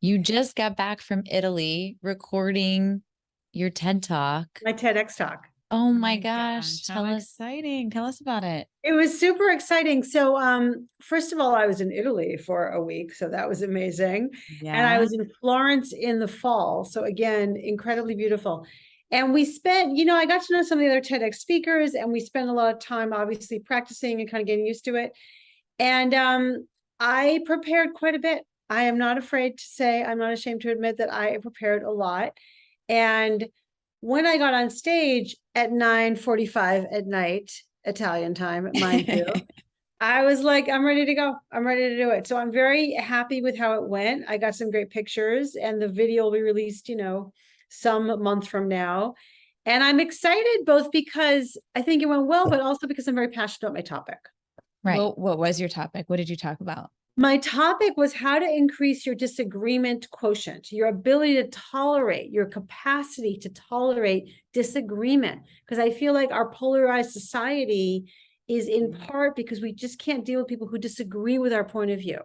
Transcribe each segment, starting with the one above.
You just got back from Italy recording your TED Talk. My TEDx talk. Oh my gosh. How exciting. Tell us about it. It was super exciting. So, first of all, I was in Italy for a week, so that was amazing. And I was in Florence in the fall. So again, incredibly beautiful. And we spent, I got to know some of the other TEDx speakers, and we spent a lot of time obviously practicing and kind of getting used to it. And I prepared quite a bit. I am not afraid to say, I'm not ashamed to admit that I prepared a lot. And when I got on stage at 9:45 at night, Italian time, mind you, I was like, I'm ready to go. I'm ready to do it. So I'm very happy with how it went. I got some great pictures, and the video will be released, some month from now. And I'm excited both because I think it went well, but also because I'm very passionate about my topic. Right. Well, what was your topic? What did you talk about? My topic was how to increase your disagreement quotient, your ability to tolerate, your capacity to tolerate disagreement. Because I feel like our polarized society is in part because we just can't deal with people who disagree with our point of view.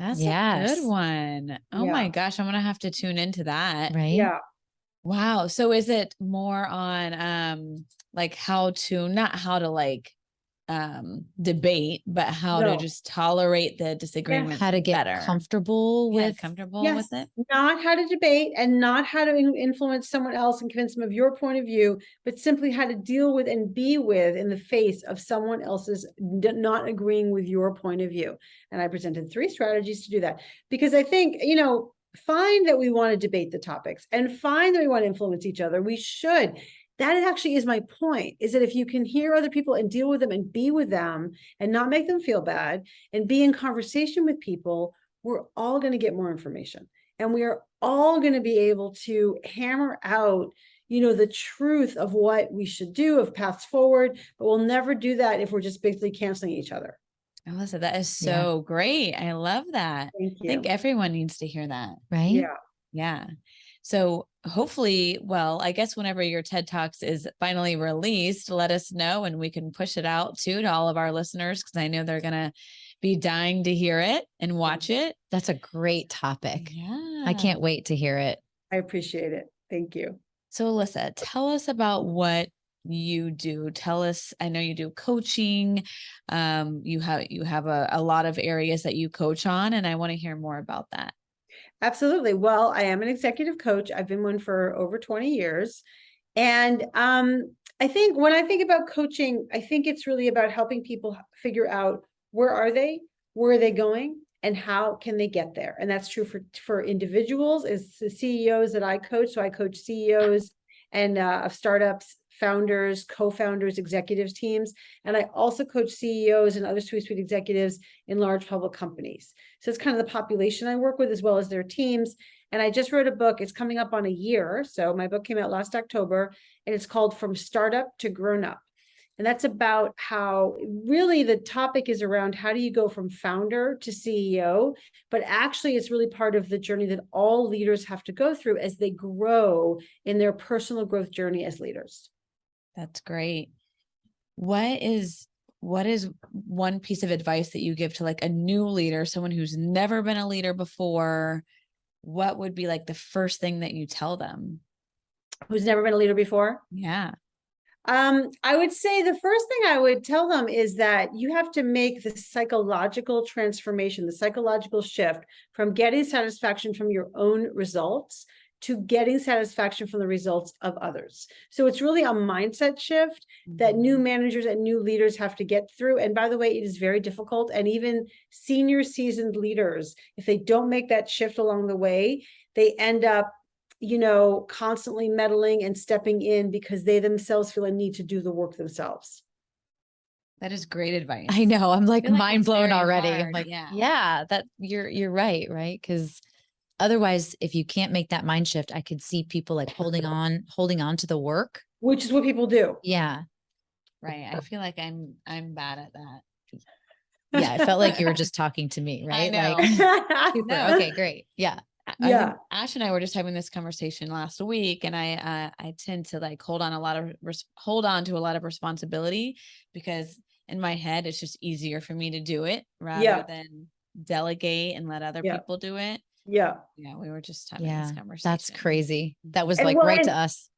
That's a good one. Oh my gosh, I'm gonna have to tune into that. Right. Yeah. Wow. So is it more on like not how to like debate, but how to just tolerate the disagreement, how to get better. comfortable with it, not how to debate and not how to influence someone else and convince them of your point of view, but simply how to deal with and be with in the face of someone else's not agreeing with your point of view. And I presented 3 strategies to do that, because I think, fine that we want to debate the topics and fine that we want to influence each other. We should. That actually is my point, is that if you can hear other people and deal with them and be with them and not make them feel bad and be in conversation with people, we're all going to get more information. And we are all going to be able to hammer out, the truth of what we should do, of paths forward, but we'll never do that if we're just basically canceling each other. Alyssa, that is so great. I love that. Thank you. I think everyone needs to hear that. Right? Yeah. Yeah. So hopefully, I guess whenever your TED Talks is finally released, let us know and we can push it out too to all of our listeners, because I know they're going to be dying to hear it and watch it. That's a great topic. Yeah. I can't wait to hear it. I appreciate it. Thank you. So Alyssa, tell us about what you do. Tell us, I know you do coaching. You have a lot of areas that you coach on, and I want to hear more about that. Absolutely. Well, I am an executive coach. I've been one for over 20 years. And I think when I think about coaching, I think it's really about helping people figure out where are they going, and how can they get there. And that's true for individuals, as the CEOs that I coach. So I coach CEOs and of startups, founders, co-founders, executives teams. And I also coach CEOs and other C-suite executives in large public companies. So it's kind of the population I work with as well as their teams. And I just wrote a book. It's coming up on a year. So my book came out last October, and it's called From Startup to Grown Up. And that's about how really the topic is around how do you go from founder to CEO, but actually it's really part of the journey that all leaders have to go through as they grow in their personal growth journey as leaders. That's great. What is one piece of advice that you give to like a new leader, someone who's never been a leader before? What would be like the first thing that you tell them? Who's never been a leader before? Yeah. I would say the first thing I would tell them is that you have to make the psychological transformation, the psychological shift from getting satisfaction from your own results to getting satisfaction from the results of others. So it's really a mindset shift that new managers and new leaders have to get through. And by the way, it is very difficult. And even senior seasoned leaders, if they don't make that shift along the way, they end up constantly meddling and stepping in because they themselves feel a need to do the work themselves. That is great advice. I know. I'm like mind blown already. Hard. I'm like, yeah, that you're right. Right. Because otherwise, if you can't make that mind shift, I could see people like holding on to the work. Which is what people do. Yeah. Right. I feel like I'm bad at that. Yeah. I felt like you were just talking to me, right? I know. Like, super. No. Okay, great. Yeah. Yeah. Ash and I were just having this conversation last week, and I tend to like hold on to a lot of responsibility, because in my head it's just easier for me to do it rather than delegate and let other people do it. Yeah. Yeah, we were just having this Yeah, conversation. that's crazy. That was And like well, right and- to us.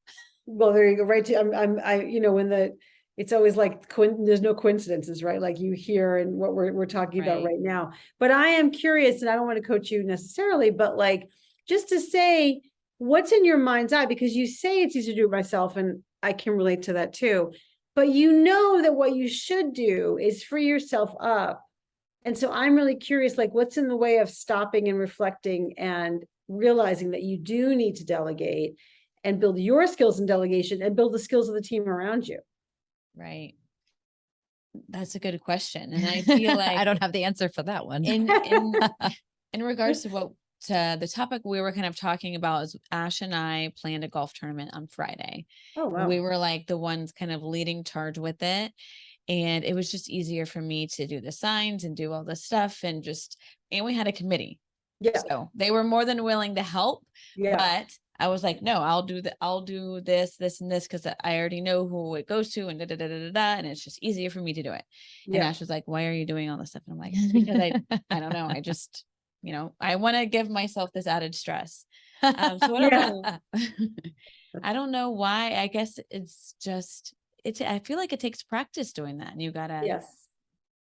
Well, there you go. Right. You know, it's always like, there's no coincidences, right? Like you hear and what we're talking about Right. right now. But I am curious, and I don't want to coach you necessarily, but like, just to say, what's in your mind's eye, because you say it's easy to do it myself, and I can relate to that too. But you know that what you should do is free yourself up. And so I'm really curious, like, what's in the way of stopping and reflecting and realizing that you do need to delegate and build your skills in delegation and build the skills of the team around you. Right. That's a good question. And I feel like I don't have the answer for that one. in regards to the topic we were kind of talking about is Ash and I planned a golf tournament on Friday. Oh, wow. We were like the ones kind of leading charge with it. And it was just easier for me to do the signs and do all the stuff and we had a committee. Yeah. So they were more than willing to help, Yeah. but I was like, no, I'll do this, and this, because I already know who it goes to and and it's just easier for me to do it. And Yeah. Ash was like, why are you doing all this stuff? And I'm like, because I don't know. I just, I want to give myself this added stress. So I don't know. I don't know why. I guess it's just, I feel like it takes practice doing that. And you gotta, Yes.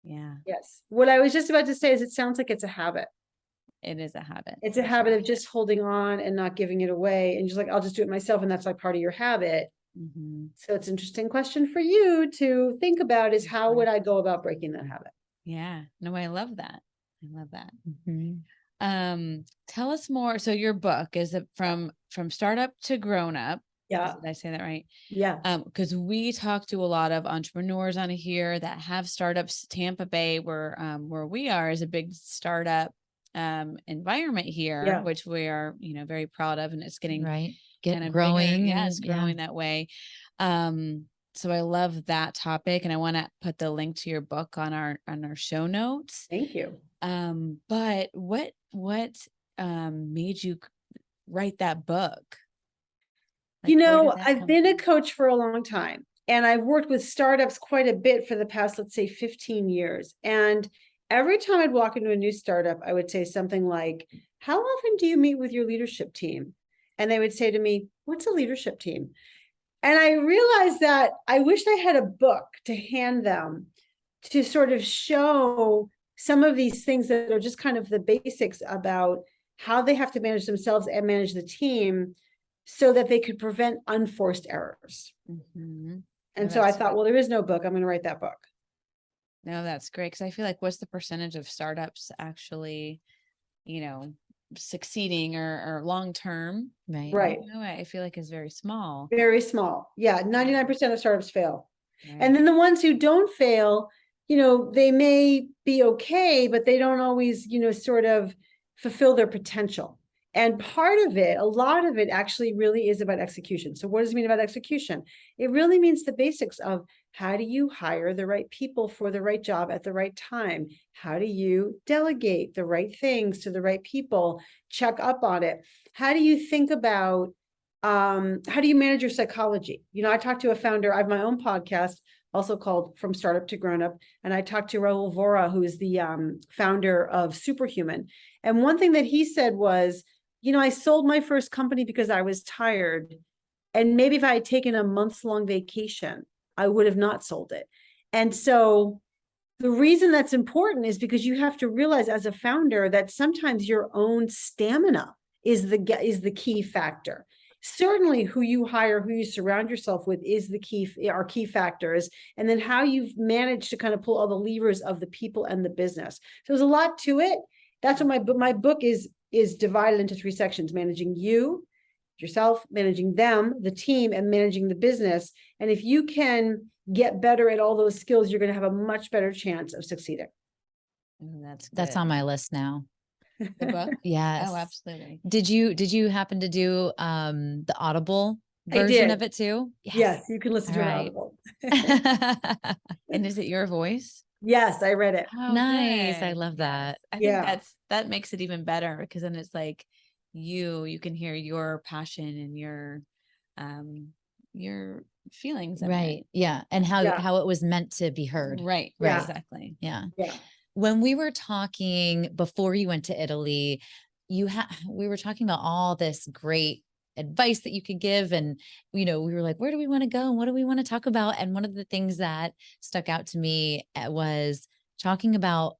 yeah, Yes. What I was just about to say is it sounds like it's a habit. it is a habit. It's a for habit sure. of just holding on and not giving it away and just like, I'll just do it myself. And that's like part of your habit. Mhm. So it's an interesting question for you to think about is how would I go about breaking that habit? Yeah. No, I love that. I love that. Mhm. Tell us more. So your book, is it from startup to grown up? Yeah. Did I say that right? Yeah. Because we talk to a lot of entrepreneurs on here that have startups. Tampa Bay, where we are, is a big startup environment here, Yeah. which we are, very proud of, and it's getting Right. kind Get of growing. bigger. Yeah, it's and- yeah. growing that way. So I love that topic, and I want to put the link to your book on our show notes. Thank you. But what made you write that book? You Like, where know, did that I've come been a from? coach for a long time, and I've worked with startups quite a bit for the past, let's say, 15 years. And every time I'd walk into a new startup, I would say something like, how often do you meet with your leadership team? And they would say to me, what's a leadership team? And I realized that I wished I had a book to hand them to sort of show some of these things that are just kind of the basics about how they have to manage themselves and manage the team so that they could prevent unforced errors. Mhm. And No, so I that's thought, well, there is no book. I'm going to write that book. No, that's great. Because I feel like, what's the percentage of startups actually, succeeding or long term? Right. Right. I feel like is very small. Very small. Yeah. 99% of startups fail. Right. And then the ones who don't fail, they may be okay, but they don't always, sort of fulfill their potential. And part of it, a lot of it actually really is about execution. So what does it mean about execution? It really means the basics of how do you hire the right people for the right job at the right time? How do you delegate the right things to the right people? Check up on it. How do you think about how do you manage your psychology? I talked to a founder. I have my own podcast, also called From Startup to Grown Up. And I talked to Raul Vora, who is the founder of Superhuman. And one thing that he said was, I sold my first company because I was tired. And maybe if I had taken a months-long vacation, I would have not sold it. And so the reason that's important is because you have to realize as a founder that sometimes your own stamina is the key factor. Certainly who you hire, who you surround yourself with are key factors. And then how you've managed to kind of pull all the levers of the people and the business. So there's a lot to it. That's what my book is divided into 3 sections: managing yourself, managing them, the team, and managing the business. And if you can get better at all those skills, you're going to have a much better chance of succeeding. That's good. on my list now. The book. Yes. Oh, absolutely. Did you happen to do the Audible I version did. of it too? Yes, you can listen All to an right. Audible. And is it your voice? Yes, I read it. Oh, Nice. I good. love that. I think Yeah. that makes it even better, because then it's like you can hear your passion and your feelings in it. Right. Yeah. And Yeah. how it was meant to be heard. Right. Yeah. Exactly. Yeah. Yeah. When we were talking before you went to Italy, we were talking about all this great advice that you could give. And, we were like, where do we want to go? And what do we want to talk about? And one of the things that stuck out to me was talking about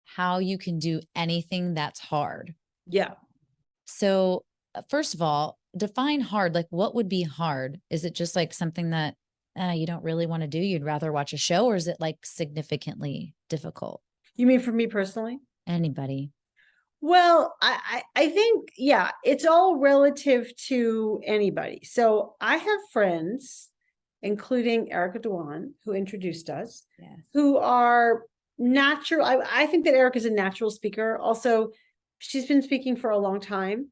how you can do anything that's hard. Yeah. So first of all, define hard. Like, what would be hard? Is it just like something that you don't really want to do? You'd rather watch a show, or is it like significantly difficult? You mean for me personally? Anybody? Well, I think, yeah, it's all relative to anybody. So I have friends, including Erica Dewan, who introduced us, Yes. who are natural. I think that Erica's a natural speaker. Also, she's been speaking for a long time.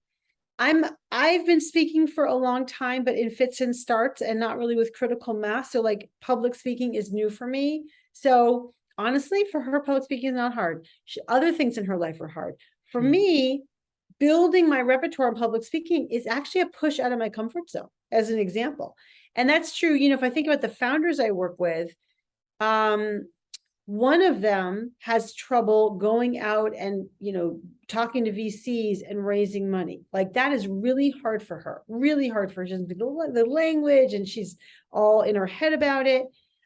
I've been speaking for a long time, but in fits and starts and not really with critical mass. So like public speaking is new for me. So honestly, for her, public speaking is not hard. Other things in her life are hard. For me, building my repertoire in public speaking is actually a push out of my comfort zone, as an example. And that's true. If I think about the founders I work with, one of them has trouble going out and, talking to VCs and raising money. Like that is really hard for her, really hard for her. She doesn't speak the language and she's all in her head about it.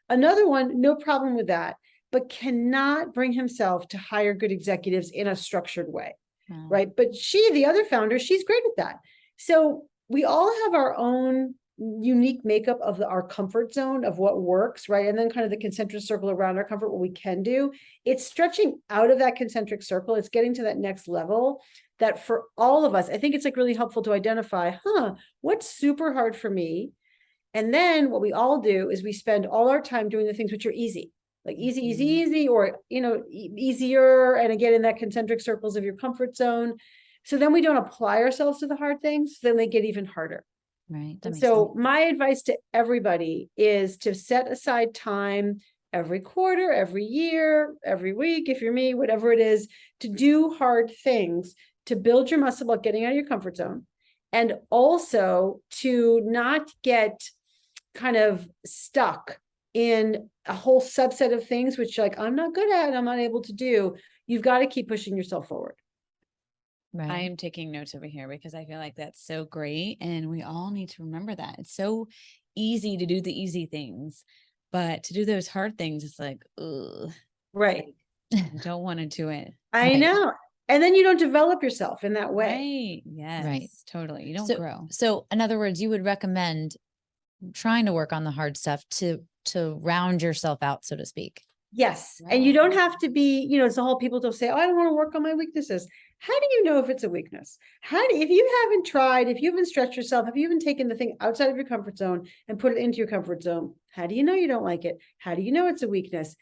Another one, no problem with that, but cannot bring himself to hire good executives in a structured way. Wow. Right. But the other founder, she's great at that. So we all have our own unique makeup of our comfort zone of what works, right? And then kind of the concentric circle around our comfort, what we can do. It's stretching out of that concentric circle. It's getting to that next level that for all of us, I think it's like really helpful to identify, what's super hard for me? And then what we all do is we spend all our time doing the things which are easy, like easy, or, easier. And again, in that concentric circles of your comfort zone. So then we don't apply ourselves to the hard things. Then they get even harder. Right. And so my advice to everybody is to set aside time every quarter, every year, every week, if you're me, whatever it is, to do hard things, to build your muscle about getting out of your comfort zone. And also to not get kind of stuck in a whole subset of things, which like, I'm not good at, I'm not able to do. You've got to keep pushing yourself forward. Right. I am taking notes over here because I feel like that's so great. And we all need to remember that. It's so easy to do the easy things, but to do those hard things, it's like, ugh. Right. I don't want to do it. I know. And then you don't develop yourself in that way. Right. Yes. Right. Totally. You don't grow. So in other words, you would recommend trying to work on the hard stuff to round yourself out, so to speak. Yes. And you don't have to be, it's the whole people don't say, oh, I don't want to work on my weaknesses. How do you know if it's a weakness? If you haven't tried, if you haven't stretched yourself, if you haven't taken the thing outside of your comfort zone and put it into your comfort zone, how do you know you don't like it? How do you know it's a weakness?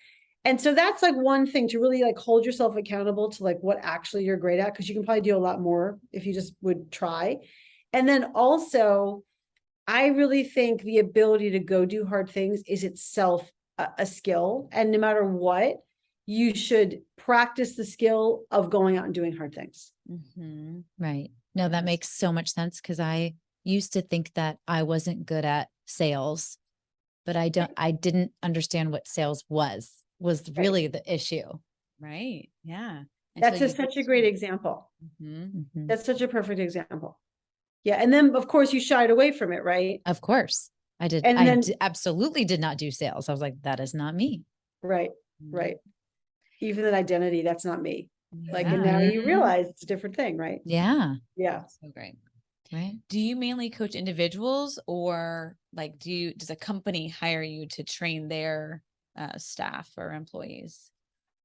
And so that's like one thing to really like hold yourself accountable to like what actually you're great at, because you can probably do a lot more if you just would try. And then also, I really think the ability to go do hard things is itself a skill. And no matter what, you should practice the skill of going out and doing hard things. Mm-hmm. Right. No, that makes so much sense, because I used to think that I wasn't good at sales, but I didn't understand what sales was really the issue. Right. Yeah. And That's so such a great example. Mm-hmm. Mm-hmm. That's such a perfect example. Yeah. And then of course you shied away from it, right? Of course I did. And I then, absolutely did not do sales. I was like, that is not me. right. Mm-hmm. Right. Even an identity, that's not me. Like, and Yeah. now you realize it's a different thing, right? Yeah. Yeah. So great. Right. Do you mainly coach individuals, or like, does a company hire you to train their staff or employees?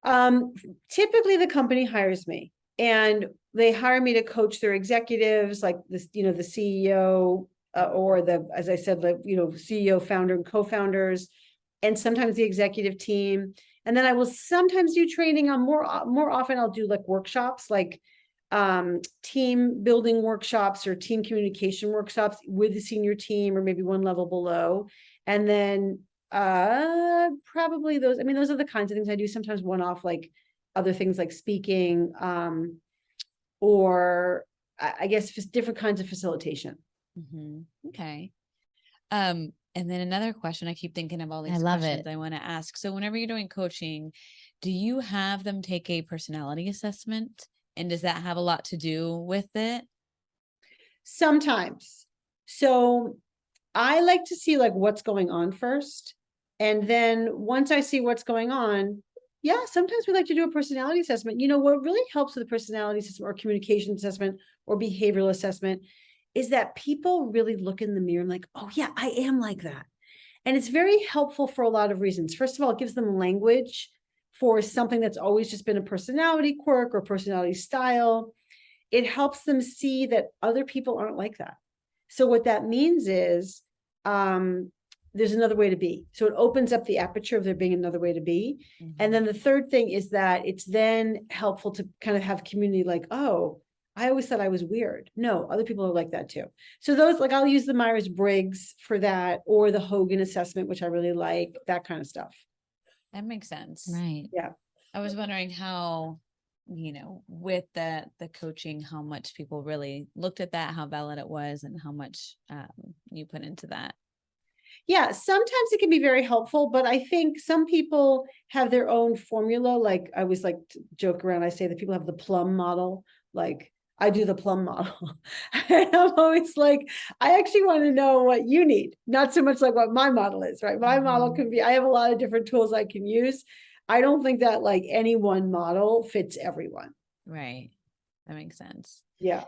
Typically the company hires me and they hire me to coach their executives, like this, the CEO, or as I said, CEO, founder, and co-founders, and sometimes the executive team. And then I will sometimes do training on more often I'll do like workshops, like team building workshops or team communication workshops with the senior team, or maybe one level below. And then probably those are the kinds of things I do. Sometimes one-off, like other things like speaking, or I guess different kinds of facilitation. Mm-hmm. Okay. And then another question, I keep thinking of all these questions I want to ask. So whenever you're doing coaching, do you have them take a personality assessment? And does that have a lot to do with it? Sometimes. So I like to see like what's going on first. And then once I see what's going on, yeah, sometimes we like to do a personality assessment. You know, what really helps with a personality assessment or communication assessment or behavioral assessment is that people really look in the mirror and like, oh yeah, I am like that. And it's very helpful for a lot of reasons. First of all, it gives them language for something that's always just been a personality quirk or personality style. It helps them see that other people aren't like that. So what that means is there's another way to be. So it opens up the aperture of there being another way to be. Mm-hmm. And then the third thing is that it's then helpful to kind of have community like, oh, I always thought I was weird. No, other people are like that too. So those, like, I'll use the Myers-Briggs for that, or the Hogan assessment, which I really like, that kind of stuff. That makes sense. Right. Yeah. I was wondering how, you know, with the coaching, how much people really looked at that, how valid it was, and how much you put into that. Yeah, sometimes it can be very helpful, but I think some people have their own formula. Like I always like to joke around, I say that people have the plum model. Like I do the plum model. And I'm always like, I actually want to know what you need, not so much like what my model is, right? My model can be, I have a lot of different tools I can use. I don't think that like any one model fits everyone. Right. That makes sense. Yeah.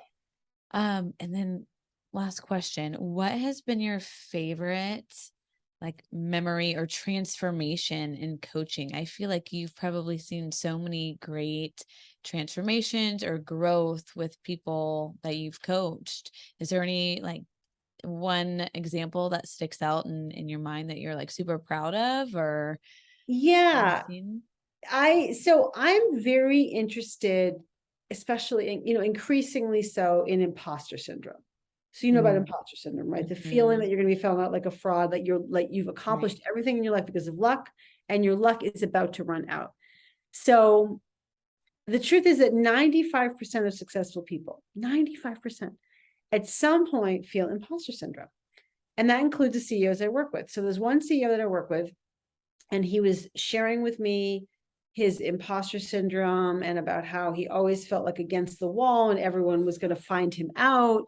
And then last question, what has been your favorite like memory or transformation in coaching? I feel like you've probably seen so many great transformations or growth with people that you've coached. Is there any like one example that sticks out in your mind that you're like super proud of, or Yeah. seen? So I'm very interested, especially in, you know, increasingly so in imposter syndrome. So you know about imposter syndrome, right? The feeling that you're going to be found out like a fraud, that you've accomplished everything in your life because of luck, and your luck is about to run out. So the truth is that 95% of successful people, 95%, at some point feel imposter syndrome. And that includes the CEOs I work with. So there's one CEO that I work with, and he was sharing with me his imposter syndrome and about how he always felt like against the wall and everyone was going to find him out.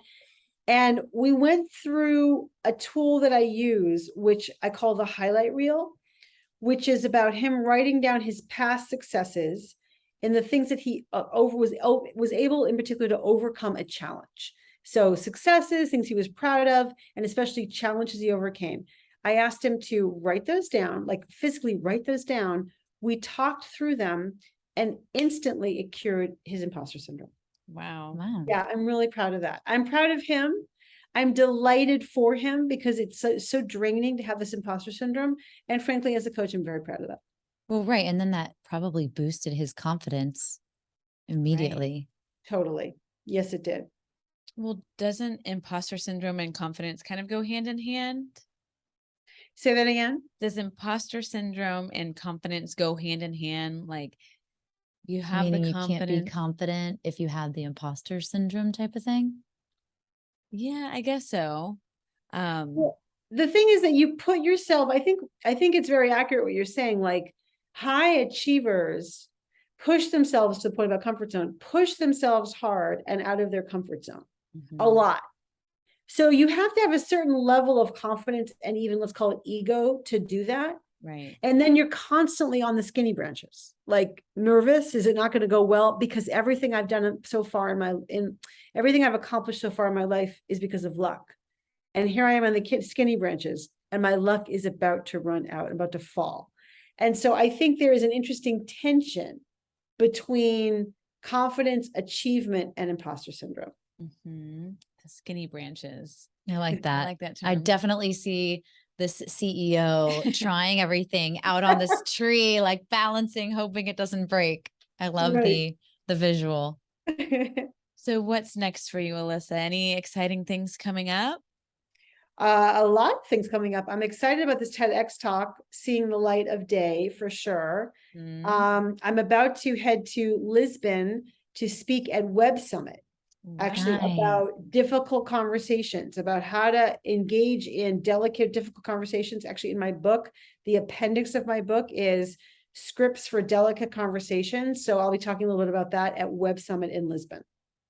And we went through a tool that I use, which I call the highlight reel, which is about him writing down his past successes and the things that he was able in particular to overcome a challenge. So successes, things he was proud of, and especially challenges he overcame. I asked him to write those down, like physically write those down. We talked through them, and instantly it cured his imposter syndrome. Wow. Yeah, I'm really proud of that. I'm proud of him. I'm delighted for him because it's so draining to have this imposter syndrome. And frankly, as a coach, I'm very proud of that. Well, right. And then that probably boosted his confidence immediately. Right. Totally. Yes, it did. Well, doesn't imposter syndrome and confidence kind of go hand in hand? Say that again. Does imposter syndrome and confidence go hand in hand? Like you have Meaning the you confidence. can't be confident if you have the imposter syndrome type of thing. Yeah, I guess so. Well, the thing is that you put yourself, I think it's very accurate what you're saying. Like high achievers push themselves to the point about comfort zone, push themselves hard and out of their comfort zone a lot. So you have to have a certain level of confidence and even let's call it ego to do that. Right. And then you're constantly on the skinny branches, like nervous. Is it not going to go well? Because everything I've done so far in everything I've accomplished so far in my life is because of luck. And here I am on the skinny branches and my luck is about to run out, about to fall. And so I think there is an interesting tension between confidence, achievement, and imposter syndrome. The skinny branches. I like that. I like that term. I definitely see this CEO trying everything out on this tree, like balancing, hoping it doesn't break. I love the visual. So what's next for you, Alisa? Any exciting things coming up? A lot of things coming up. I'm excited about this TEDx talk, seeing the light of day for sure. I'm about to head to Lisbon to speak at Web Summit, actually about difficult conversations, about how to engage in delicate, difficult conversations. Actually, in my book, the appendix of my book is scripts for delicate conversations. So I'll be talking a little bit about that at Web Summit in Lisbon.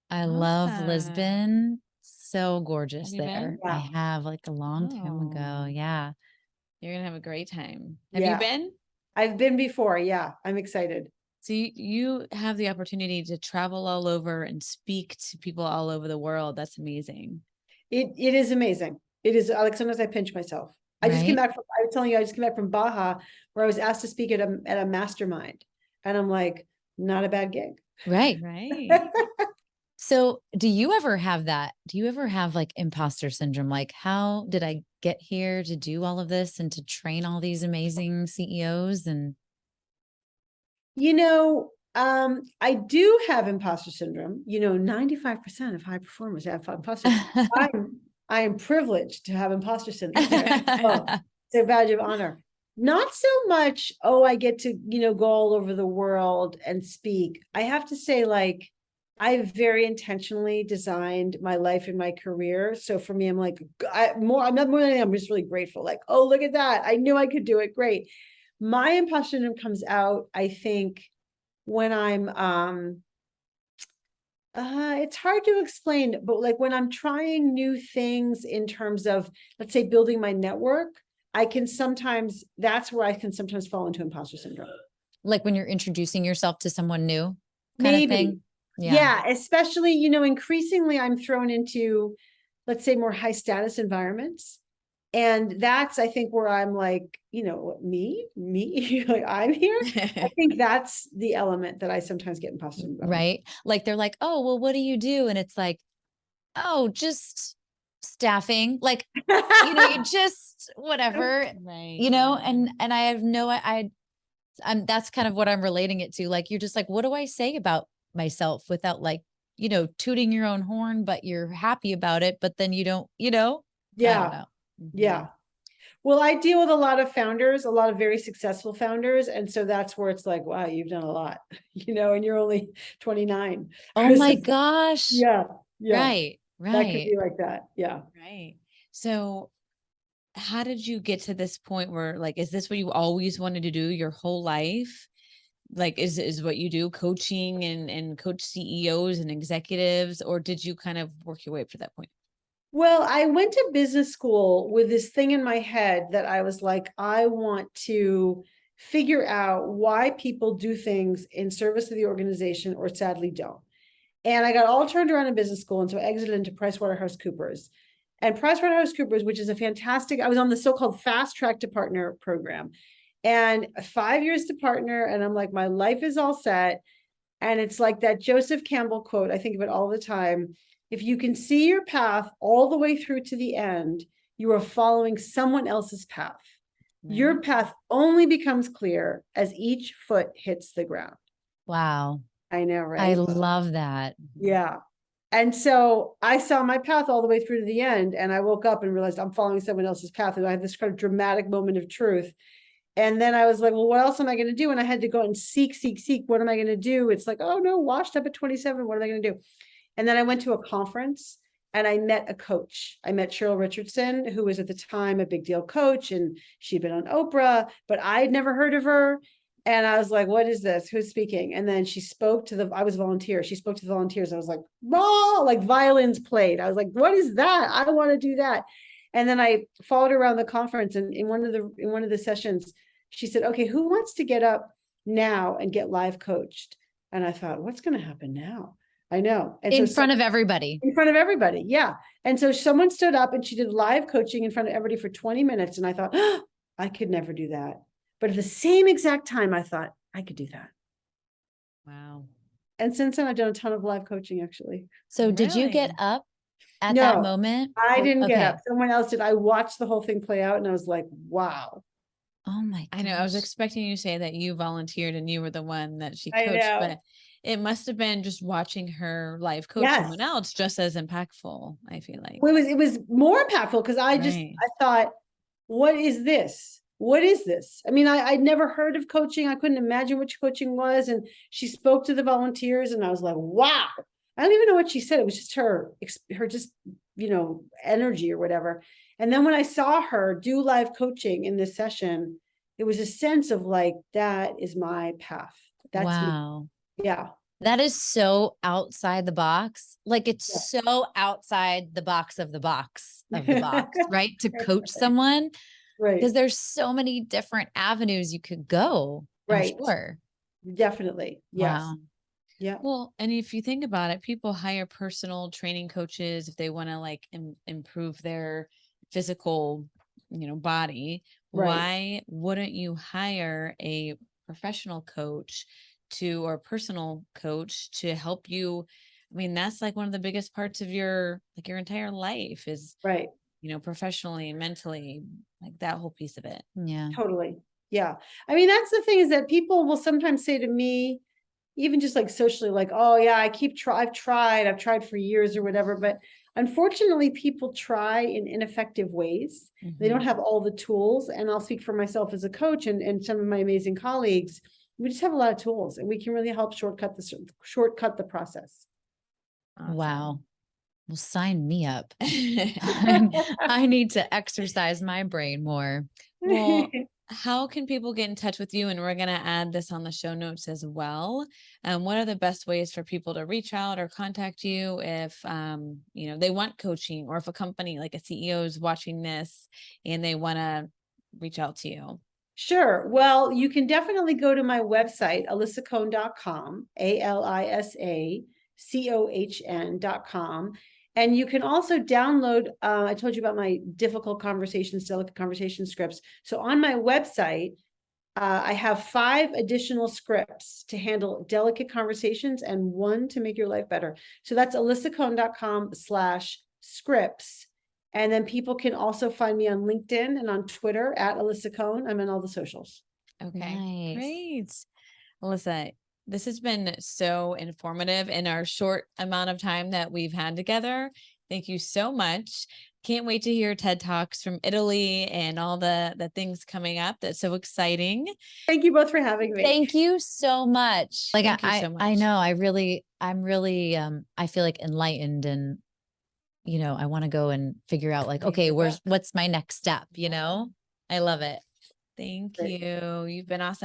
I love Awesome. Lisbon. So gorgeous Have you been? there. I Yeah. have like a long time ago. Oh. Yeah. You're gonna have a great time. Have Yeah. you been? I've been before. Yeah. I'm excited. So you have the opportunity to travel all over and speak to people all over the world. That's amazing. It is amazing. It is like sometimes I pinch myself. I just came Right? back from, I was telling you, I just came back from Baja where I was asked to speak at a mastermind. And I'm like, not a bad gig. Right. Right. So do you ever have that? Do you ever have like imposter syndrome? Like, how did I get here to do all of this and to train all these amazing CEOs? And You know, I do have imposter syndrome. 95% of high performers have imposter syndrome. I am privileged to have imposter syndrome. Oh, it's a badge of honor. Not so much, oh, I get to, go all over the world and speak. I have to say, like, I very intentionally designed my life and my career. So for me, I'm like, I'm not more than anything, I'm just really grateful. Like, oh, look at that. I knew I could do it. Great. My imposter syndrome comes out, I think, when I'm it's hard to explain, but like when I'm trying new things in terms of, let's say, building my network, that's where I can sometimes fall into imposter syndrome. like when you're introducing yourself to someone new kind of Maybe. thing? Yeah, especially, increasingly I'm thrown into, let's say, more high status environments. And that's, I think, where I'm like, me, like I'm here. I think that's the element that I sometimes get imposter syndrome. Right. Like they're like, oh, well, what do you do? And it's like, oh, just staffing. Like, you just whatever, Right. and I have I'm that's kind of what I'm relating it to. Like, you're just like, what do I say about myself without like, tooting your own horn, but you're happy about it, but then you don't, I don't Yeah. know. Yeah. Well, I deal with a lot of founders, a lot of very successful founders. And so that's where it's like, wow, you've done a lot, and you're only 29. Oh my gosh. Yeah. Yeah. Right. That could Right. be like that. Yeah. Right. So how did you get to this point where, like, is this what you always wanted to do your whole life? Like, is what you do coaching and coach CEOs and executives, or did you kind of work your way up to that point? Well, I went to business school with this thing in my head that I was like, I want to figure out why people do things in service of the organization or sadly don't. And I got all turned around in business school. And so I exited into PricewaterhouseCoopers. And PricewaterhouseCoopers, which is a fantastic, I was on the so-called fast track to partner program, and 5 years to partner. And I'm like, my life is all set. And it's like that Joseph Campbell quote. I think of it all the time. If you can see your path all the way through to the end, you are following someone else's path. Right. Your path only becomes clear as each foot hits the ground. Wow. I know, right? I love that. Yeah. And so I saw my path all the way through to the end, and I woke up and realized I'm following someone else's path. And I had this kind of dramatic moment of truth. And then I was like, well, what else am I going to do? And I had to go and seek. What am I going to do? It's like, oh no, washed up at 27. What am I going to do? And then I went to a conference and I met a coach. I met Cheryl Richardson, who was at the time a big deal coach, and she'd been on Oprah, but I'd never heard of her. And I was like, what is this? Who's speaking? And then she spoke to I was a volunteer. She spoke to the volunteers. I was like, oh, like violins played. I was like, what is that? I want to do that. And then I followed her around the conference. And in one of the sessions, she said, okay, who wants to get up now and get live coached? And I thought, what's going to happen now? I know. And in front of everybody. In front of everybody. Yeah. And so someone stood up and she did live coaching in front of everybody for 20 minutes. And I thought, oh, I could never do that. But at the same exact time, I thought I could do that. Wow. And since then, I've done a ton of live coaching, actually. So did you get Really? up at that moment? I didn't get Okay. up. Someone else did. I watched the whole thing play out and I was like, wow. Oh my I know. I was gosh. expecting you to say that you volunteered and you were the one that she I coached, know. but it must have been just watching her live coach Yes. someone else just as impactful, I feel like. Well, it was more impactful because I Right. thought, what is this? What is this? I mean, I'd never heard of coaching. I couldn't imagine what coaching was. And she spoke to the volunteers and I was like, wow. I don't even know what she said. It was just her just, energy or whatever. And then when I saw her do live coaching in this session, it was a sense of like, that is my path. That's me. Wow. Yeah. That is so outside the box. Like it's Yeah. so outside the box of the box of the box, right? To coach someone, Right. because there's so many different avenues you could go. I'm Right. sure. Definitely. Yes. Wow. Yeah. Well, and if you think about it, people hire personal training coaches if they want to like improve their physical, body. Right. Why wouldn't you hire a professional coach or personal coach to help you? I mean, that's like one of the biggest parts of your entire life is, Right. professionally and mentally, like that whole piece of it. Yeah. Totally. Yeah. I mean, that's the thing, is that people will sometimes say to me, even just like socially, like, oh yeah, I've tried for years or whatever. But unfortunately, people try in ineffective ways. They don't have all the tools. And I'll speak for myself as a coach and some of my amazing colleagues. We just have a lot of tools, and we can really help shortcut the process. Awesome. Wow. Well, sign me up. I need to exercise my brain more. Well, how can people get in touch with you? And we're going to add this on the show notes as well. What are the best ways for people to reach out or contact you if, they want coaching, or if a company like a CEO is watching this and they want to reach out to you? Sure. Well, you can definitely go to my website, alisacohn.com, ALISACOHN.com. And you can also download, I told you about my delicate conversation scripts. So on my website, I have 5 additional scripts to handle delicate conversations and 1 to make your life better. So that's alisacohn.com/scripts. And then people can also find me on LinkedIn and on Twitter at Alisa Cohn. I'm in all the socials. Okay, Nice. great. Alyssa, this has been so informative in our short amount of time that we've had together. Thank you so much. Can't wait to hear TED Talks from Italy and all the things coming up. That's so exciting. Thank you both for having me. Thank you so much. Like Thank you so I much. know I'm really I feel like enlightened, and I want to go and figure out like, okay, what's my next step? I love it. Thank Great. you. You've been awesome.